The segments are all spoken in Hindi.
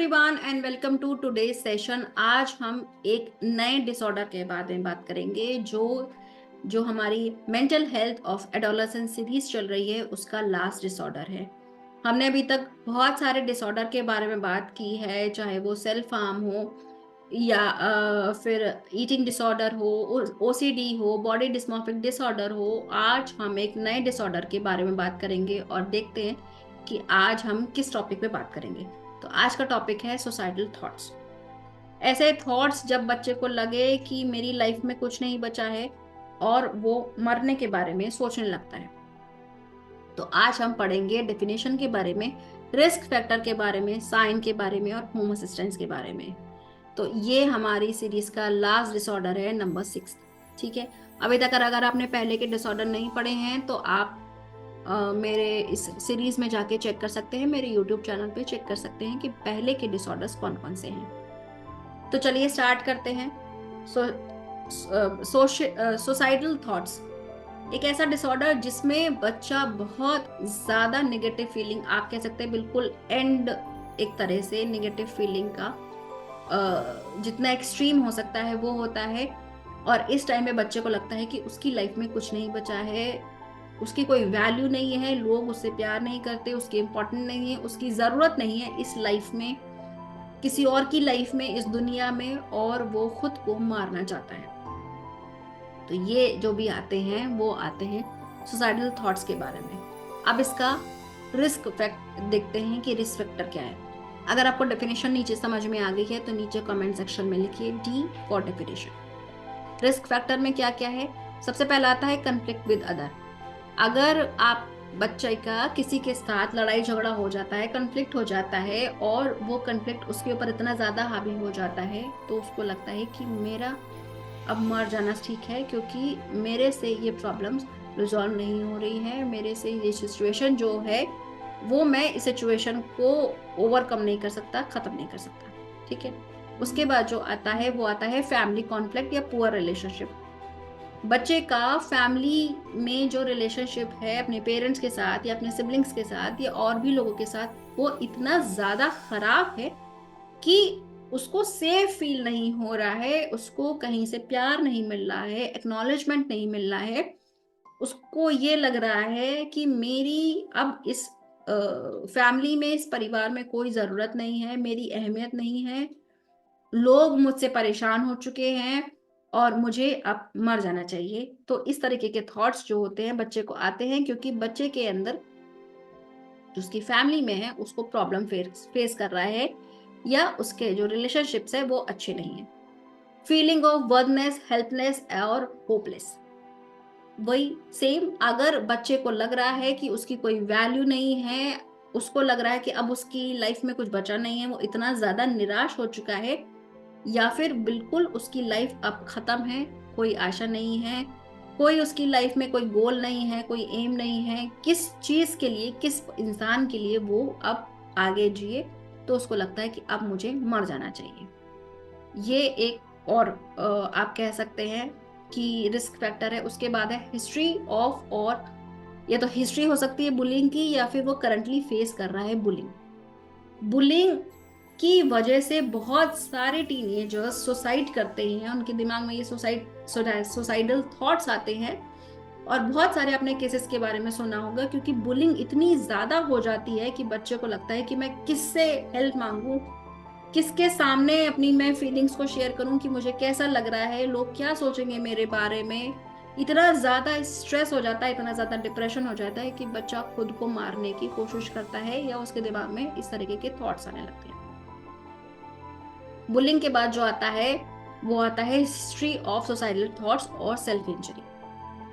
Everyone and welcome to today's session. आज हम एक नए डिसऑर्डर के बारे में बात करेंगे जो हमारी mental health of adolescence series चल रही है, उसका लास्ट डिसऑर्डर है। हमने अभी तक बहुत सारे डिसऑर्डर के बारे में बात की है, चाहे वो सेल्फ हार्म हो या फिर ईटिंग डिसऑर्डर हो, ओसीडी हो, बॉडी डिस्मॉर्फिक डिसऑर्डर हो। आज हम एक नए डिसऑर्डर के बारे में बात करेंगे और देखते हैं कि आज हम किस टॉपिक पे बात करेंगे। तो आज का टॉपिक है सुसाइडल थॉट्स। ऐसे थॉट्स जब बच्चे को लगे कि मेरी लाइफ में कुछ नहीं बचा है और वो मरने के बारे में सोचने लगता है। तो आज हम पढ़ेंगे डेफिनेशन के बारे में, रिस्क फैक्टर के बारे में, साइन के बारे में और होम असिस्टेंस के बारे में। तो ये हमारी सीरीज का लास्ट डिसऑर्डर है, नंबर 6। ठीक है, अभी तक अगर आपने पहले के डिसऑर्डर नहीं पढ़े हैं तो आप मेरे इस सीरीज में जाके चेक कर सकते हैं, मेरे यूट्यूब चैनल पे चेक कर सकते हैं कि पहले के डिसऑर्डर्स कौन कौन से हैं। तो चलिए स्टार्ट करते हैं। सुसाइडल थॉट्स एक ऐसा डिसऑर्डर जिसमें बच्चा बहुत ज्यादा नेगेटिव फीलिंग, आप कह सकते हैं बिल्कुल एंड एक तरह से नेगेटिव फीलिंग का जितना एक्सट्रीम हो सकता है वो होता है। और इस टाइम में बच्चे को लगता है कि उसकी लाइफ में कुछ नहीं बचा है, उसकी कोई वैल्यू नहीं है, लोग उससे प्यार नहीं करते, उसकी इम्पोर्टेंट नहीं है, उसकी जरूरत नहीं है इस लाइफ में, किसी और की लाइफ में, इस दुनिया में, और वो खुद को मारना चाहता है। तो ये जो भी आते हैं वो आते हैं सुसाइडल थॉट्स के बारे में। अब इसका रिस्क फैक्ट देखते हैं कि रिस्क फैक्टर क्या है। अगर आपको डेफिनेशन नीचे समझ में आ गई है तो नीचे कमेंट सेक्शन में लिखिए D for definition. Risk factor में क्या क्या है? सबसे पहला आता है कंफ्लिक्ट विद अदर। अगर आप बच्चे का किसी के साथ लड़ाई झगड़ा हो जाता है, कंफ्लिक्ट हो जाता है और वो कंफ्लिक्ट उसके ऊपर इतना ज्यादा हावी हो जाता है तो उसको लगता है कि मेरा अब मर जाना ठीक है, क्योंकि मेरे से ये प्रॉब्लम्स रिजॉल्व नहीं हो रही है, मेरे से ये सिचुएशन जो है वो मैं इस सिचुएशन को ओवरकम नहीं कर सकता, खत्म नहीं कर सकता। ठीक है, उसके बाद जो आता है वो आता है फैमिली कॉन्फ्लिक्ट या पुअर रिलेशनशिप। बच्चे का फैमिली में जो रिलेशनशिप है अपने पेरेंट्स के साथ या अपने सिबलिंग्स के साथ या और भी लोगों के साथ, वो इतना ज्यादा खराब है कि उसको सेफ फील नहीं हो रहा है, उसको कहीं से प्यार नहीं मिल रहा है, एक्नॉलेजमेंट नहीं मिल रहा है। उसको ये लग रहा है कि मेरी अब इस फैमिली में, इस परिवार में कोई जरूरत नहीं है, मेरी अहमियत नहीं है, लोग मुझसे परेशान हो चुके हैं और मुझे अब मर जाना चाहिए। तो इस तरीके के थॉट्स जो होते हैं बच्चे को आते हैं क्योंकि बच्चे के अंदर जो उसकी फैमिली में है उसको प्रॉब्लम फेस कर रहा है या उसके जो रिलेशनशिप्स है वो अच्छे नहीं है। फीलिंग ऑफ वर्दनेस, हेल्पलेस और होपलेस। वही सेम, अगर बच्चे को लग रहा है कि उसकी कोई वैल्यू नहीं है, उसको लग रहा है कि अब उसकी लाइफ में कुछ बचा नहीं है, वो इतना ज्यादा निराश हो चुका है या फिर बिल्कुल उसकी लाइफ अब खत्म है, कोई आशा नहीं है, कोई उसकी लाइफ में कोई गोल नहीं है, कोई एम नहीं है, किस चीज के लिए, किस इंसान के लिए वो अब आगे जिए, तो उसको लगता है कि अब मुझे मर जाना चाहिए। ये एक और आप कह सकते हैं कि रिस्क फैक्टर है। उसके बाद है हिस्ट्री ऑफ, और या तो हिस्ट्री हो सकती है बुलिंग की या फिर वो करंटली फेस कर रहा है बुलिंग। बुलिंग की वजह से बहुत सारे टीनेजर्स सुसाइड करते हैं, उनके दिमाग में ये सुसाइडल थॉट्स आते हैं। और बहुत सारे आपने केसेस के बारे में सुना होगा, क्योंकि बुलिंग इतनी ज्यादा हो जाती है कि बच्चे को लगता है कि मैं किससे हेल्प मांगू, किसके सामने अपनी मैं फीलिंग्स को शेयर करूं कि मुझे कैसा लग रहा है, लोग क्या सोचेंगे मेरे बारे में। इतना ज्यादा स्ट्रेस हो जाता है, इतना ज्यादा डिप्रेशन हो जाता है कि बच्चा खुद को मारने की कोशिश करता है या उसके दिमाग में इस तरीके के थॉट्स आने लगते हैं। बुलिंग के बाद जो आता है वो आता है हिस्ट्री ऑफ सुसाइडल थॉट्स और सेल्फ इंजरी।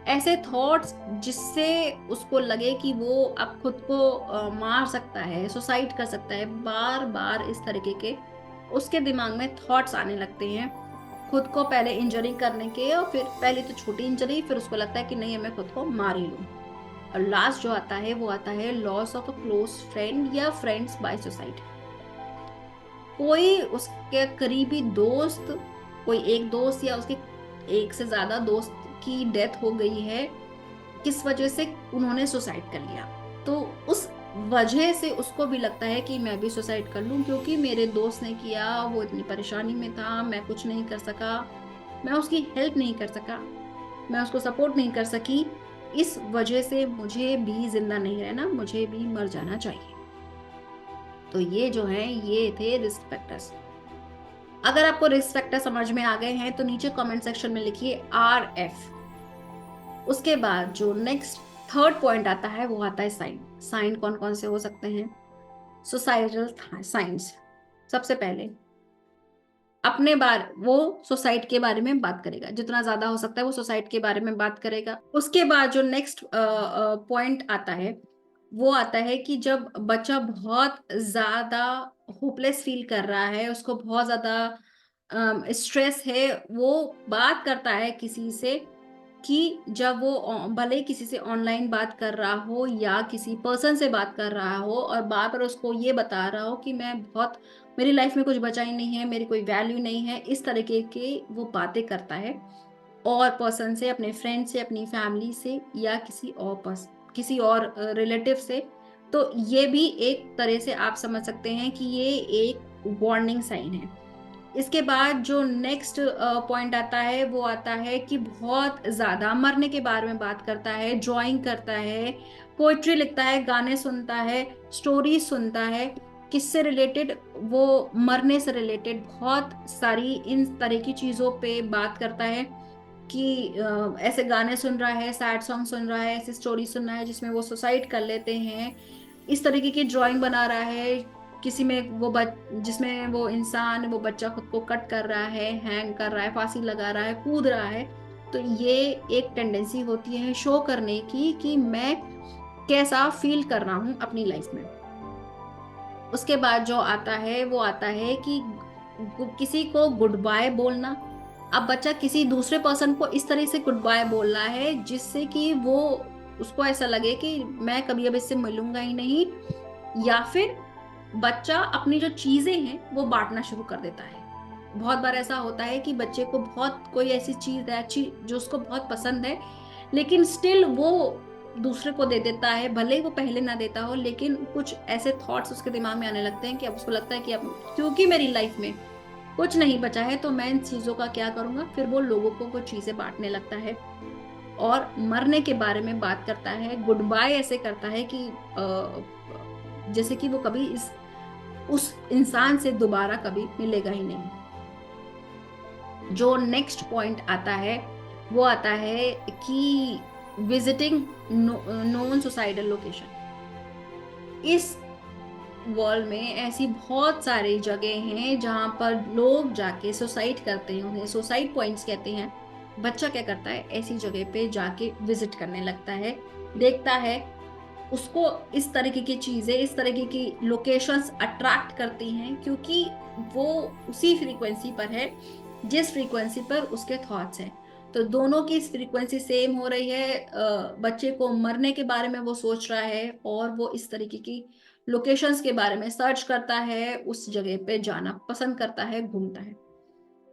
ऐसे थॉट्स जिससे उसको लगे कि वो अब खुद को मार सकता है, सुसाइड कर सकता है, बार बार इस तरीके के उसके दिमाग में थॉट्स आने लगते हैं, खुद को पहले इंजरी करने के, और फिर पहले तो छोटी इंजरी, फिर उसको लगता है कि नहीं मैं खुद को मार ही लूं। और लास्ट जो आता है वो आता है loss of a close friend या फ्रेंड्स बाय सुसाइड। कोई उसके करीबी दोस्त, कोई एक दोस्त या उसके एक से ज्यादा दोस्त की डेथ हो गई है, किस वजह से उन्होंने सुसाइड कर लिया। तो उस वजह से उसको भी लगता है कि मैं भी सुसाइड कर लूं, क्योंकि मेरे दोस्त ने किया, वो इतनी परेशानी में था, मैं कुछ नहीं कर सका, मैं उसकी हेल्प नहीं कर सका, मैं उसको सपोर्ट नहीं कर सकी, इस वजह से मुझे भी जिंदा नहीं रहना, मुझे भी मर जाना चाहिए। तो ये जो है, ये थे रिस्क फैक्टर्स। अगर आपको रिस्क फैक्टर समझ में आ गए हैं तो नीचे कमेंट सेक्शन में लिखिए RF। उसके बाद जो नेक्स्ट थर्ड पॉइंट आता है वो आता है साइन। साइन कौन कौन से हो सकते हैं? Societal science. सबसे पहले अपने बारे, वो सोसाइटी के बारे में बात करेगा, जितना ज्यादा हो सकता है वो सोसाइटी के बारे में बात करेगा। उसके बाद जो नेक्स्ट पॉइंट आता है वो आता है कि जब बच्चा बहुत ज्यादा होपलेस फील कर रहा है, उसको बहुत ज्यादा स्ट्रेस है, वो बात करता है किसी से, कि जब वो भले ही किसी से ऑनलाइन बात कर रहा हो या किसी पर्सन से बात कर रहा हो और बार बार उसको ये बता रहा हो कि मैं बहुत, मेरी लाइफ में कुछ बचा ही नहीं है, मेरी कोई वैल्यू नहीं है, इस तरीके के वो बातें करता है और पर्सन से, अपने फ्रेंड से, अपनी फैमिली से या किसी और रिलेटिव से, तो ये भी एक तरह से आप समझ सकते हैं कि ये एक वार्निंग साइन है। इसके बाद जो नेक्स्ट पॉइंट आता है वो आता है कि बहुत ज्यादा मरने के बारे में बात करता है, ड्राइंग करता है, पोइट्री लिखता है, गाने सुनता है, स्टोरी सुनता है, किससे रिलेटेड, वो मरने से रिलेटेड बहुत सारी इन तरह की चीजों पे बात करता है कि ऐसे गाने सुन रहा है, सैड सॉन्ग सुन रहा है, ऐसी स्टोरी सुन रहा है जिसमें वो सुसाइड कर लेते हैं, इस तरीके की ड्राइंग बना रहा है, किसी में वो जिसमें वो इंसान, वो बच्चा खुद को कट कर रहा है, हैंग कर रहा है, फांसी लगा रहा है, कूद रहा है। तो ये एक टेंडेंसी होती है शो करने की कि मैं कैसा फील कर रहा हूं अपनी लाइफ में। उसके बाद जो आता है वो आता है कि किसी को गुड बाय बोलना। अब बच्चा किसी दूसरे पर्सन को इस तरह से गुड बाय बोल रहा है जिससे कि वो, उसको ऐसा लगे कि मैं कभी अब इससे मिलूंगा ही नहीं, या फिर बच्चा अपनी जो चीजें हैं वो बांटना शुरू कर देता है। बहुत बार ऐसा होता है कि बच्चे को बहुत कोई ऐसी चीज है अच्छी जो उसको बहुत पसंद है, लेकिन स्टिल वो दूसरे को दे देता है, भले ही वो पहले ना देता हो, लेकिन कुछ ऐसे थॉट्स उसके दिमाग में आने लगते हैं कि अब उसको लगता है कि अब क्योंकि मेरी लाइफ में कुछ नहीं बचा है तो मैं इन चीजों का क्या करूंगा, फिर वो लोगों को वो चीजें बांटने लगता है और मरने के बारे में बात करता है, गुड बाय ऐसे करता है कि जैसे कि वो कभी इस उस इंसान से दोबारा कभी मिलेगा ही नहीं। जो नेक्स्ट पॉइंट आता है वो आता है कि विजिटिंग नॉन सुसाइडल लोकेशन। इस वर्ल्ड में ऐसी बहुत सारी जगह हैं जहां पर लोग जाके सुसाइड करते हैं, उन्हें सुसाइड पॉइंट्स कहते हैं। बच्चा क्या करता है, ऐसी जगह पे जाके विजिट करने लगता है, देखता है, उसको इस तरीके की चीजें, इस तरीके की लोकेशंस अट्रैक्ट करती हैं क्योंकि वो उसी फ्रीक्वेंसी पर है जिस फ्रीक्वेंसी पर उसके थॉट्स हैं। तो दोनों की फ्रीक्वेंसी सेम हो रही है, बच्चे को मरने के बारे में वो सोच रहा है और वो इस तरीके की लोकेशंस के बारे में सर्च करता है, उस जगह पे जाना पसंद करता है, घूमता है।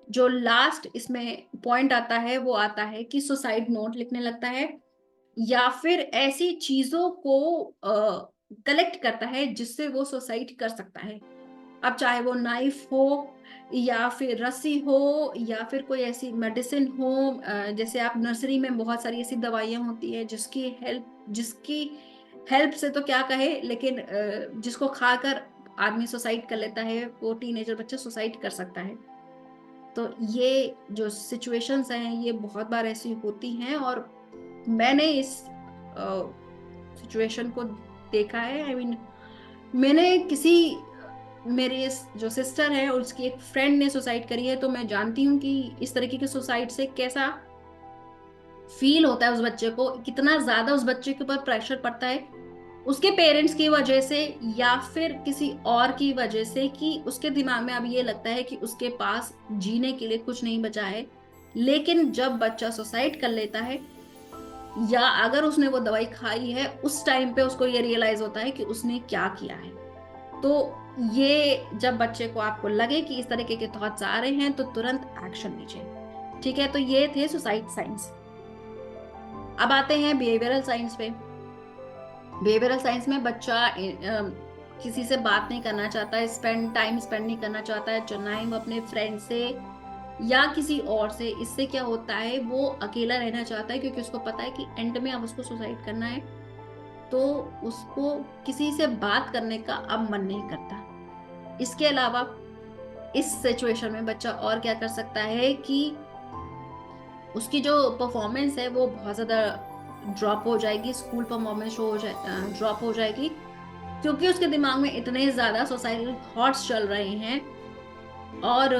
जो लास्ट इसमें पॉइंट आता है वो आता है कि सुसाइड नोट लिखने लगता है या फिर ऐसी चीजों को कलेक्ट करता है जिससे वो सुसाइड कर सकता है। अब चाहे वो नाइफ हो या फिर रस्सी हो या फिर कोई ऐसी मेडिसिन हो, जैसे आप नर्सरी में बहुत सारी ऐसी दवाइयां होती है जिसकी हेल्प से तो क्या कहे, लेकिन जिसको खाकर आदमी सुसाइड कर लेता है, वो टीनेजर बच्चा सुसाइड कर सकता है। तो ये जो सिचुएशंस हैं ये बहुत बार ऐसी होती हैं और मैंने इस सिचुएशन को देखा है। आई मीन मैंने किसी, मेरी जो सिस्टर है और उसकी एक फ्रेंड ने सुसाइड करी है, तो मैं जानती हूँ कि इस तरीके के सुसाइड से कैसा फील होता है उस बच्चे को, कितना ज्यादा उस बच्चे के ऊपर प्रेशर पड़ता है उसके पेरेंट्स की वजह से या फिर किसी और की वजह से, कि उसके दिमाग में अब ये लगता है कि उसके पास जीने के लिए कुछ नहीं बचा है। लेकिन जब बच्चा सुसाइड कर लेता है या अगर उसने वो दवाई खाई है, उस टाइम पे उसको ये रियलाइज होता है कि उसने क्या किया है। तो ये जब बच्चे को, आपको लगे कि इस तरीके के थॉट्स आ रहे हैं तो तुरंत एक्शन लीजिए। ठीक है, तो ये थे सुसाइड साइंस। अब आते हैं बिहेवियरल साइंस पे। बिहेवियरल साइंस में बच्चा किसी से बात नहीं करना चाहता है, टाइम स्पेंड नहीं करना चाहता है, चाहे वो अपने फ्रेंड से या किसी और से। इससे क्या होता है, वो अकेला रहना चाहता है, क्योंकि उसको पता है कि एंड में अब उसको सुसाइड करना है, तो उसको किसी से बात करने का अब मन नहीं करता। इसके अलावा इस सिचुएशन में बच्चा और क्या कर सकता है कि उसकी जो परफॉर्मेंस है वो बहुत ज्यादा ड्रॉप हो जाएगी, स्कूल परफॉर्मेंस हो जाए ड्रॉप हो जाएगी, क्योंकि उसके दिमाग में इतने ज्यादा सोसाइटल थॉट्स चल रहे हैं, और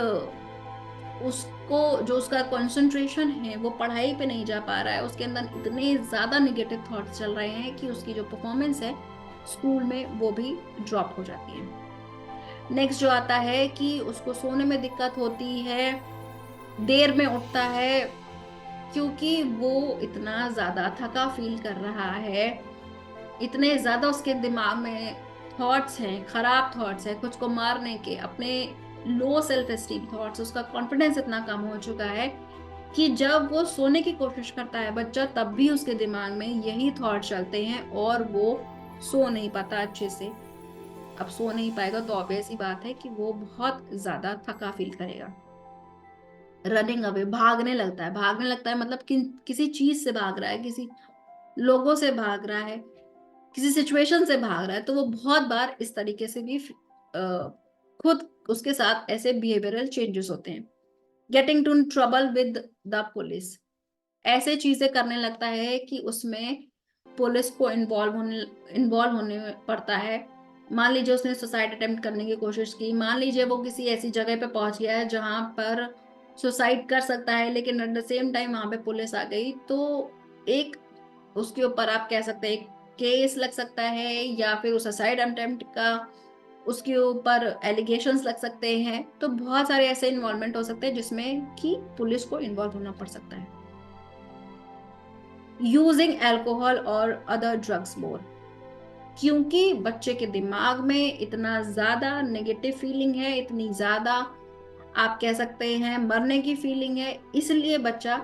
उसको जो उसका कंसंट्रेशन है वो पढ़ाई पे नहीं जा पा रहा है। उसके अंदर इतने ज्यादा निगेटिव थॉट्स चल रहे हैं कि उसकी जो परफॉर्मेंस है स्कूल में वो भी ड्रॉप हो जाती है। नेक्स्ट जो आता है कि उसको सोने में दिक्कत होती है, देर में उठता है, क्योंकि वो इतना ज्यादा थका फील कर रहा है, इतने ज्यादा उसके दिमाग में थॉट्स हैं, खराब थॉट्स हैं खुद को मारने के, अपने लो सेल्फ एस्टीम थॉट्स, उसका कॉन्फिडेंस इतना कम हो चुका है कि जब वो सोने की कोशिश करता है बच्चा, तब भी उसके दिमाग में यही थॉट चलते हैं और वो सो नहीं पाता अच्छे से। अब सो नहीं पाएगा तो ऑब्वियस ही बात है कि वो बहुत ज्यादा थका फील करेगा। रनिंग अवे, भागने लगता है, भागने लगता है मतलब कि किसी चीज से भाग रहा है, किसी लोगों से भाग रहा है, किसी सिचुएशन से भाग रहा है, तो वो बहुत बार इस तरीके से भी खुद उसके साथ ऐसे बिहेवियरल चेंजेस होते हैं। Getting to trouble with the police, ऐसे चीजें करने लगता है कि उसमें पुलिस को इन्वॉल्व होने पड़ता है। मान लीजिए उसने सुसाइड अटेम्प्ट करने की कोशिश की, मान लीजिए वो किसी ऐसी जगह पे पहुंच गया है जहां पर सुसाइड कर सकता है, लेकिन एट द सेम टाइम वहां पे पुलिस आ गई, तो एक उसके ऊपर आप कह सकते हैं एक केस लग सकता है, या फिर उस सुसाइड अटेम्प्ट का उसके ऊपर एलिगेशंस लग सकते हैं। तो बहुत सारे ऐसे इन्वॉल्वमेंट हो सकते हैं जिसमें कि पुलिस को इन्वॉल्व होना पड़ सकता है। यूजिंग एल्कोहल और अदर ड्रग्स मोर, क्योंकि बच्चे के दिमाग में इतना ज्यादा नेगेटिव फीलिंग है, इतनी ज्यादा आप कह सकते हैं मरने की फीलिंग है, इसलिए बच्चा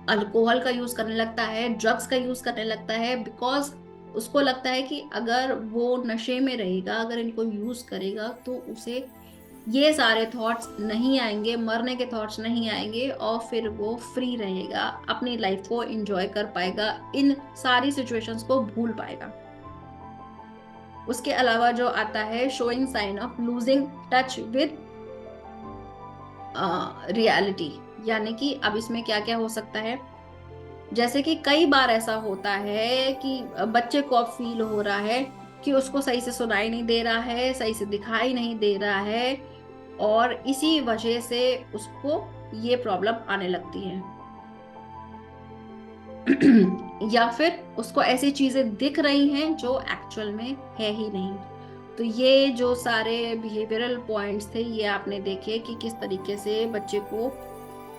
अल्कोहल का यूज करने लगता है, ड्रग्स का यूज करने लगता है, बिकॉज उसको लगता है कि अगर वो नशे में रहेगा, अगर इनको यूज करेगा, तो उसे ये सारे थॉट्स नहीं आएंगे, मरने के थॉट्स नहीं आएंगे, और फिर वो फ्री रहेगा, अपनी लाइफ को एंजॉय कर पाएगा, इन सारी सिचुएशंस को भूल पाएगा। उसके अलावा जो आता है showing sign of losing touch with reality, यानी कि अब इसमें क्या क्या हो सकता है, जैसे कि कई बार ऐसा होता है कि बच्चे को अब फील हो रहा है कि उसको सही से सुनाई नहीं दे रहा है, सही से दिखाई नहीं दे रहा है, और इसी वजह से उसको ये प्रॉब्लम आने लगती है। या फिर उसको ऐसी चीजें दिख रही हैं जो एक्चुअल में है ही नहीं। तो ये जो सारे बिहेवियरल पॉइंट्स थे, ये आपने देखे कि किस तरीके से बच्चे को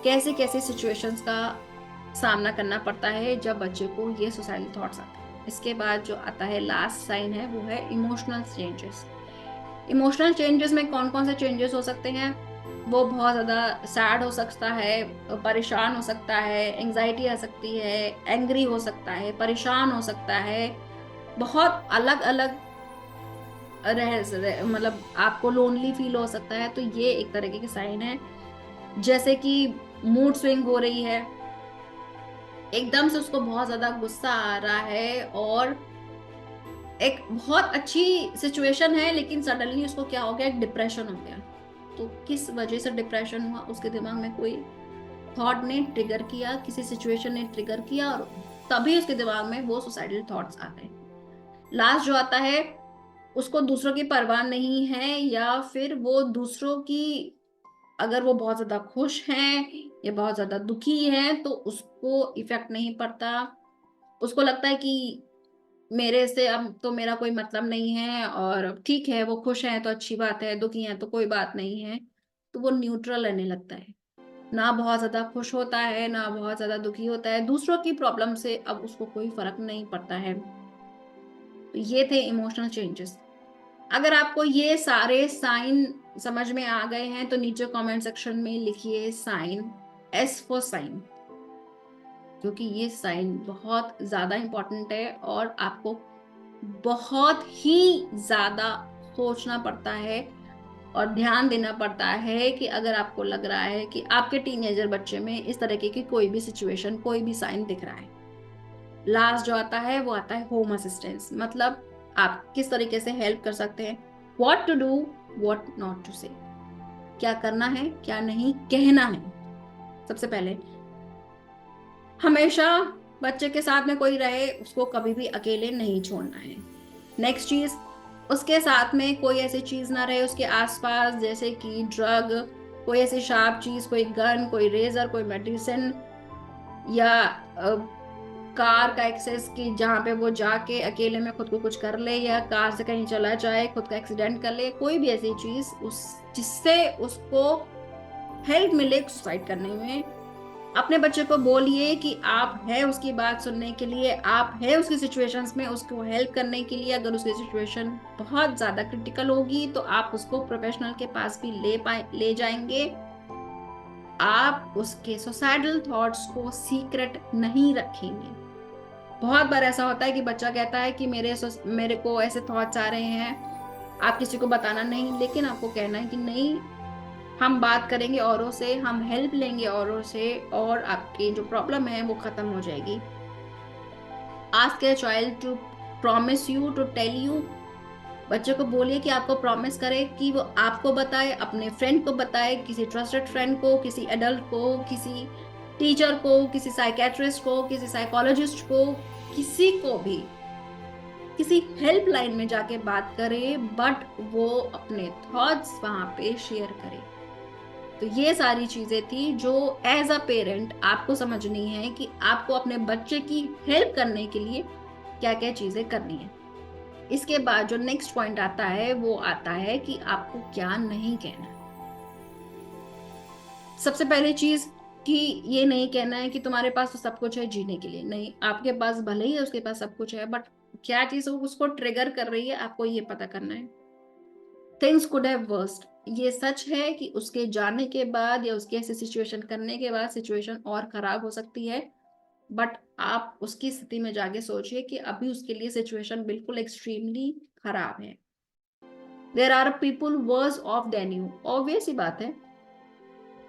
कैसे कैसे सिचुएशंस का सामना करना पड़ता है जब बच्चे को ये सुसाइडल थॉट्स आते हैं। इसके बाद जो आता है लास्ट साइन है, वो है इमोशनल चेंजेस। इमोशनल चेंजेस में कौन कौन से चेंजेस हो सकते हैं, वो बहुत ज़्यादा सैड हो सकता है, परेशान हो सकता है, एंजाइटी आ सकती है, एंग्री हो सकता है, परेशान हो सकता है, बहुत अलग अलग मतलब आपको लोनली फील हो सकता है। तो ये एक तरीके के साइन है। जैसे कि मूड स्विंग हो रही है, एकदम से उसको बहुत ज्यादा गुस्सा आ रहा है, और एक बहुत अच्छी सिचुएशन है लेकिन सडनली उसको क्या हो गया, एक डिप्रेशन हो गया। तो किस वजह से डिप्रेशन हुआ, उसके दिमाग में कोई थॉट ने ट्रिगर किया, किसी सिचुएशन ने ट्रिगर किया, और तभी उसके दिमाग में वो सुसाइडल थॉट्स आ गए। लास्ट जो आता है, उसको दूसरों की परवाह नहीं है, या फिर वो दूसरों की, अगर वो बहुत ज्यादा खुश हैं या बहुत ज्यादा दुखी हैं तो उसको इफेक्ट नहीं पड़ता। उसको लगता है कि मेरे से अब तो मेरा कोई मतलब नहीं है, और ठीक है वो खुश हैं तो अच्छी बात है, दुखी हैं तो कोई बात नहीं है। तो वो न्यूट्रल रहने लगता है, ना बहुत ज्यादा खुश होता है ना बहुत ज्यादा दुखी होता है, दूसरों की प्रॉब्लम से अब उसको कोई फर्क नहीं पड़ता है। तो ये थे इमोशनल चेंजेस। अगर आपको ये सारे साइन समझ में आ गए हैं तो नीचे कमेंट सेक्शन में लिखिए साइन, एस फॉर साइन। क्योंकि ये साइन बहुत ज़्यादा इम्पोर्टेंट है और आपको बहुत ही ज़्यादा सोचना पड़ता है और ध्यान देना पड़ता है कि अगर आपको लग रहा है कि आपके टीनेजर बच्चे में इस तरीके की कोई भी सिचुएशन, कोई भी साइन दिख रहा है। लास्ट जो आता है वो आता है होम असिस्टेंस, मतलब आप किस तरीके से हेल्प कर सकते हैं, what to do, what not to say, क्या करना है क्या नहीं कहना है। सबसे पहले हमेशा बच्चे के साथ में कोई रहे, उसको कभी भी अकेले नहीं छोड़ना है। नेक्स्ट चीज, उसके साथ में कोई ऐसी चीज ना रहे उसके आसपास जैसे कि ड्रग, कोई ऐसी शार्प चीज, कोई गन, कोई रेजर, कोई मेडिसिन, या कार का एक्सेस की जहाँ पे वो जाके अकेले में खुद को कुछ कर ले, या कार से कहीं चला जाए, खुद का एक्सीडेंट कर ले, कोई भी ऐसी चीज उस जिससे उसको हेल्प मिले सुसाइड करने में। अपने बच्चे को बोलिए कि आप है उसकी बात सुनने के लिए, आप है उसकी सिचुएशंस में उसको हेल्प करने के लिए। अगर उसकी सिचुएशन बहुत ज्यादा क्रिटिकल होगी तो आप उसको प्रोफेशनल के पास भी ले जाएंगे। आप उसके सुसाइडल थॉट्स को सीक्रेट नहीं रखेंगे। बहुत बार ऐसा होता है कि बच्चा कहता है कि मेरे को ऐसे थॉट्स आ रहे हैं, आप किसी को बताना नहीं, लेकिन आपको कहना है कि नहीं, हम बात करेंगे औरों से, हम हेल्प लेंगे औरों से और आपकी जो प्रॉब्लम है वो खत्म हो जाएगी। Ask a child to promise you to tell you. बच्चे को बोलिए कि आपको प्रॉमिस करे कि वो आपको बताए, अपने फ्रेंड को बताए, किसी ट्रस्टेड फ्रेंड को, किसी एडल्ट को, किसी टीचर को, किसी साइकेट्रिस्ट को, किसी साइकोलॉजिस्ट को, किसी को भी किसी हेल्पलाइन में जाके बात करे, बट वो अपने थॉट्स वहां पे शेयर करे। तो ये सारी चीजें थी जो एज अ पेरेंट आपको समझनी है कि आपको अपने बच्चे की हेल्प करने के लिए क्या क्या चीजें करनी है। इसके बाद जो नेक्स्ट पॉइंट आता है वो आता है कि आपको क्या नहीं कहना। सबसे पहली चीज कि ये नहीं कहना है कि तुम्हारे पास तो सब कुछ है जीने के लिए। नहीं, आपके पास भले ही उसके पास सब कुछ है, बट क्या चीज उसको ट्रिगर कर रही है आपको ये पता करना है। थिंग्स कुड हैव वर्स्ट, ये सच है कि उसके जाने के बाद या उसकी ऐसी सिचुएशन करने के बाद सिचुएशन और खराब हो सकती है, बट आप उसकी स्थिति में जाके सोचिए कि अभी उसके लिए सिचुएशन बिल्कुल एक्सट्रीमली खराब है। There are people worse off than you, obvious ही बात है,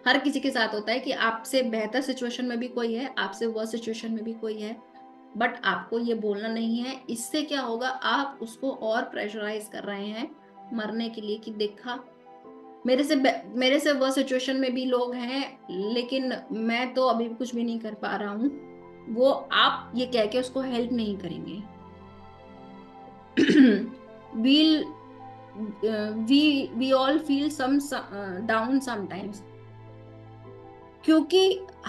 हर किसी के साथ होता है कि आपसे बेहतर सिचुएशन में भी कोई है, आपसे वर्स सिचुएशन में भी कोई है, बट आपको ये बोलना नहीं है। इससे क्या होगा, आप उसको और प्रेशराइज कर रहे हैं मरने के लिए कि देखा मेरे से वो सिचुएशन में भी लोग हैं लेकिन मैं तो अभी कुछ भी नहीं कर पा रहा हूँ। वो आप ये कह के उसको हेल्प नहीं करेंगे। we'll we all feel some down sometimes, क्योंकि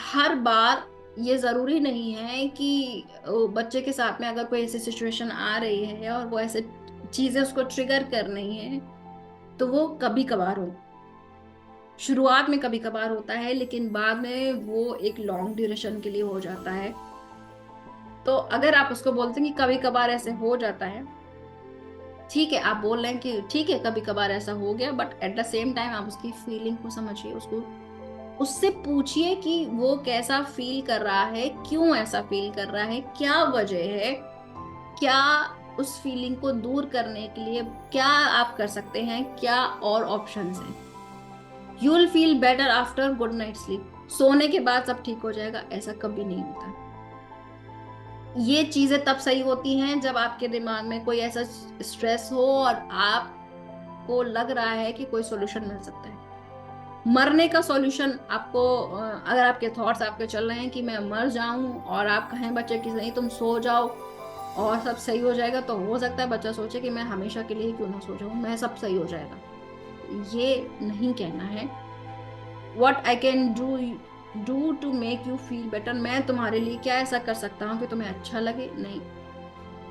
हर बार ये जरूरी नहीं है कि बच्चे के साथ में अगर कोई ऐसी सिचुएशन आ रही है और वो ऐसे चीजें उसको ट्रिगर कर रही हैं तो वो कभी कभार हो, शुरुआत में कभी कभार होता है, लेकिन बाद में वो एक लॉन्ग ड्यूरेशन के लिए हो जाता है। तो अगर आप उसको बोलते हैं कि कभी कभार ऐसे हो जाता है, ठीक है, आप बोल रहे हैं कि ठीक है कभी कभार ऐसा हो गया, but at the same time आप उसकी फीलिंग को समझिए, उसको उससे पूछिए कि वो कैसा फील कर रहा है, क्यों ऐसा फील कर रहा है, क्या वजह है, क्या उस फीलिंग को दूर करने के लिए क्या आप कर सकते हैं, क्या और ऑप्शंस हैं। You will feel better after good night sleep, सोने के बाद सब ठीक हो जाएगा, ऐसा कभी नहीं होता। ये चीजें तब सही होती हैं जब आपके दिमाग में कोई ऐसा स्ट्रेस हो और आपको लग रहा है कि कोई सॉल्यूशन मिल सकता है। मरने का सॉल्यूशन आपको अगर आपके थॉट्स आपके चल रहे हैं कि मैं मर जाऊं और आप कहें बच्चे की नहीं तुम सो जाओ और सब सही हो जाएगा, तो हो सकता है बच्चा सोचे कि मैं हमेशा के लिए क्यों ना सो जाऊं, मैं सब सही हो जाएगा। ये नहीं कहना है। What I can do to make you feel better, मैं तुम्हारे लिए क्या ऐसा कर सकता हूँ कि तुम्हें अच्छा लगे। नहीं,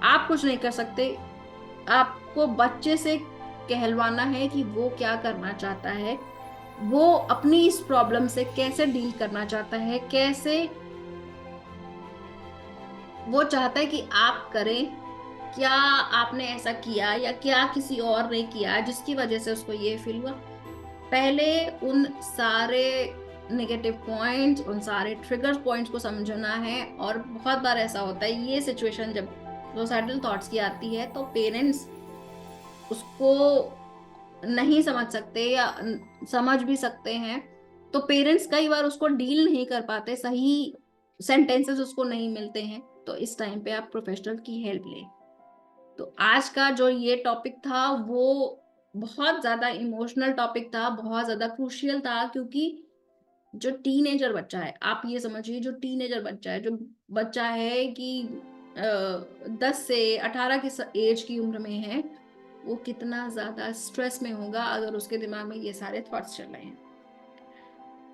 आप कुछ नहीं कर सकते। आपको बच्चे से कहलवाना है कि वो क्या करना चाहता है, वो अपनी इस प्रॉब्लम से कैसे डील करना चाहता है, कैसे वो चाहता है कि आप करें, क्या आपने ऐसा किया या क्या किसी और ने किया जिसकी वजह से उसको ये फील हुआ। पहले उन सारे नेगेटिव पॉइंट्स, उन सारे ट्रिगर पॉइंट्स को समझना है। और बहुत बार ऐसा होता है, ये सिचुएशन जब सुसाइडल थॉट्स की आती है तो पेरेंट्स उसको नहीं समझ सकते या समझ भी सकते हैं, तो पेरेंट्स कई बार उसको डील नहीं कर पाते, सही सेंटेंसेस उसको नहीं मिलते हैं, तो इस टाइम पे आप प्रोफेशनल की हेल्प लें। तो आज का जो ये टॉपिक था वो बहुत ज्यादा इमोशनल टॉपिक था, बहुत ज्यादा क्रूशियल था, क्योंकि जो टीनेजर बच्चा है, आप ये समझिए, जो टीनेजर बच्चा है, जो बच्चा है कि 10 से 18 की एज की उम्र में है, वो कितना ज्यादा स्ट्रेस में होगा अगर उसके दिमाग में ये सारे थॉट्स चल रहे हैं।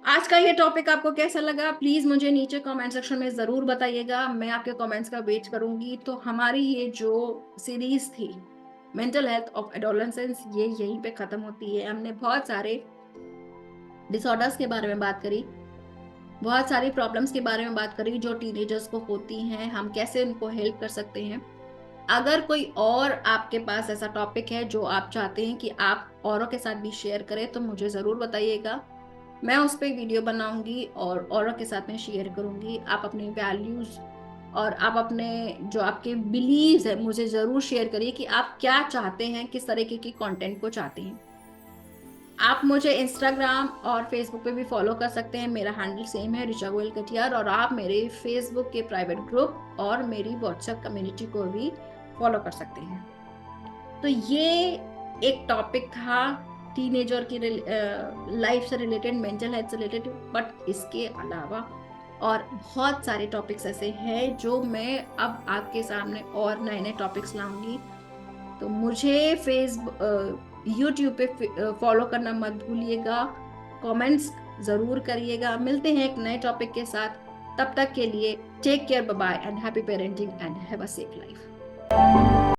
आज का ये टॉपिक आपको कैसा लगा, प्लीज मुझे नीचे कमेंट सेक्शन में जरूर बताइएगा, मैं आपके कमेंट्स का वेट करूंगी। तो हमारी ये जो सीरीज थी मेंटल हेल्थ ऑफ एडोलेसेंस, ये यहीं पे खत्म होती है। हमने बहुत सारे डिसऑर्डर्स के बारे में बात करी, बहुत सारी प्रॉब्लम्स के बारे में बात करी जो टीनेजर्स को होती हैं, हम कैसे उनको हेल्प कर सकते हैं। अगर कोई और आपके पास ऐसा टॉपिक है जो आप चाहते हैं कि आप औरों के साथ भी शेयर करें, तो मुझे ज़रूर बताइएगा, मैं उस पर वीडियो बनाऊंगी और औरों के साथ में शेयर करूंगी। आप अपने वैल्यूज़ और आप अपने जो आपके बिलीव्स है मुझे ज़रूर शेयर करिए कि आप क्या चाहते हैं, किस तरीके की कंटेंट को चाहते हैं। आप मुझे इंस्टाग्राम और फेसबुक पे भी फॉलो कर सकते हैं, मेरा हैंडल सेम है, ऋचा गोयल कटियार। और आप मेरे फेसबुक के प्राइवेट ग्रुप और मेरी व्हाट्सएप कम्युनिटी को भी फॉलो कर सकते हैं। तो ये एक टॉपिक था टीनेजर की लाइफ से रिलेटेड, मेंटल हेल्थ से रिलेटेड, बट इसके अलावा और बहुत सारे टॉपिक्स ऐसे हैं जो मैं अब आपके सामने और नए नए टॉपिक्स लाऊंगी। तो मुझे फेसबुक यूट्यूब पे फॉलो करना मत भूलिएगा, कमेंट्स ज़रूर करिएगा। मिलते हैं एक नए टॉपिक के साथ, तब तक के लिए take care, bye bye and happy parenting and have a safe life.